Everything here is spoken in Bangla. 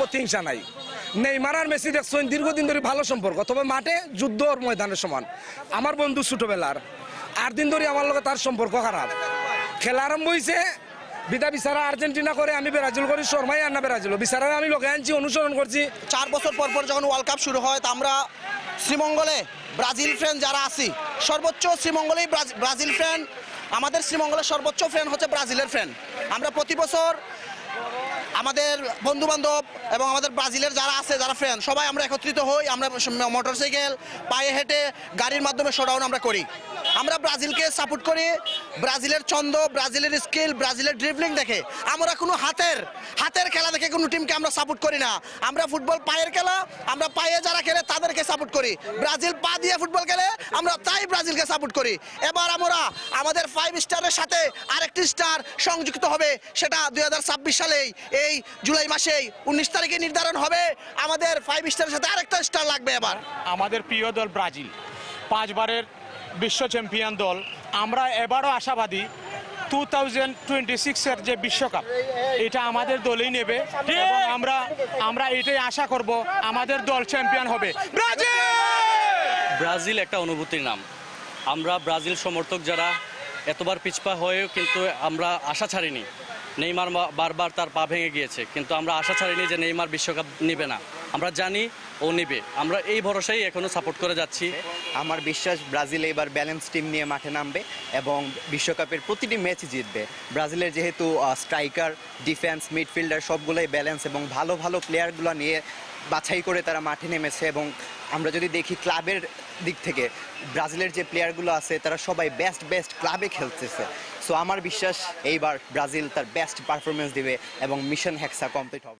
প্রতিহিংসা নাই। নেইমার আর মেসি দেখছেন দীর্ঘদিন ধরে ভালো সম্পর্ক, তবে মাঠে যুদ্ধ ওর ময়দানের সমান। আমার বন্ধু ছোটবেলার 8 দিন ধরে আমার লগে তার সম্পর্ক খারাপ। খেলা আরম্ভ হয়েছে, বিদা বিচারা আর্জেন্টিনা করে, আমি ব্রাজিল করি, শর্মাই আর না ব্রাজিল বিচারা আমি লোকে আনছি, অনুসরণ করছি। 4 বছর পর পর যখন ওয়ার্ল্ড কাপ শুরু হয়, তা আমরা শ্রীমঙ্গলে ব্রাজিল ফ্যান যারা আছি, সর্বোচ্চ শ্রীমঙ্গলেই ব্রাজিল ফ্যান। আমাদের শ্রীমঙ্গলের সর্বোচ্চ ফ্যান হচ্ছে ব্রাজিলের ফ্যান। আমরা প্রতি বছর আমাদের বন্ধু বান্ধব এবং আমাদের ব্রাজিলের যারা আছে, যারা ফ্যান, সবাই আমরা একত্রিত হই। আমরা মোটরসাইকেল, পায়ে হেঁটে, গাড়ির মাধ্যমে শোডাউন আমরা করি। আমরা ব্রাজিলকে সাপোর্ট করি। ব্রাজিলের ছন্দ, ব্রাজিলের স্কিল, ব্রাজিলের ড্রিবলিং দেখে আমরা কোনো হাতের খেলা দেখে কোনো টিমকে আমরা সাপোর্ট করি না। আমরা ফুটবল পায়ের খেলা, আমরা পায়ে যারা খেলে তাদেরকে সাপোর্ট করি। ব্রাজিল পা দিয়ে ফুটবল খেলে, আমরা তাই ব্রাজিলকে সাপোর্ট করি। এবার আমরা আমাদের 5 স্টারের সাথে আরেকটি স্টার সংযুক্ত হবে, সেটা 2026 সালেই এই জুলাই মাসেই 19 তারিখে নির্ধারণ হবে। আমাদের 5 স্টারের সাথে আরেকটা স্টার লাগবে। এবার আমাদের প্রিয় দল ব্রাজিল, 5 বারের বিশ্ব চ্যাম্পিয়ন দল। আমরা এবারও আশাবাদী 2026-এর যে বিশ্বকাপ, এটা আমাদের দলই নেবে এবং আমরা এটাই আশা করব আমাদের দল চ্যাম্পিয়ন হবে। ব্রাজিল একটা অনুভূতির নাম। আমরা ব্রাজিল সমর্থক যারা এতবার পিছপা হয়েও কিন্তু আমরা আশা ছাড়িনি। নেইমার বারবার তার পা ভেঙে গিয়েছে, কিন্তু আমরা আশা ছাড়িনি যে নেইমার বিশ্বকাপ নেবে না। আমরা জানি ও নেবে, আমরা এই ভরসায় এখনো সাপোর্ট করে যাচ্ছি। আমার বিশ্বাস ব্রাজিল এবার ব্যালেন্স টিম নিয়ে মাঠে নামবে এবং বিশ্বকাপের প্রতিটি ম্যাচই জিতবে। ব্রাজিলের যেহেতু স্ট্রাইকার, ডিফেন্স, মিডফিল্ডার সবগুলোই ব্যালেন্স এবং ভালো ভালো প্লেয়ারগুলো নিয়ে বাছাই করে তারা মাঠে নেমেছে। এবং আমরা যদি দেখি ক্লাবের দিক থেকে ব্রাজিলের যে প্লেয়ারগুলো আছে তারা সবাই বেস্ট ক্লাবে খেলতেছে। সো আমার বিশ্বাস এইবার ব্রাজিল তার বেস্ট পারফরমেন্স দিবে এবং মিশন হেক্সা কমপ্লিট হবে।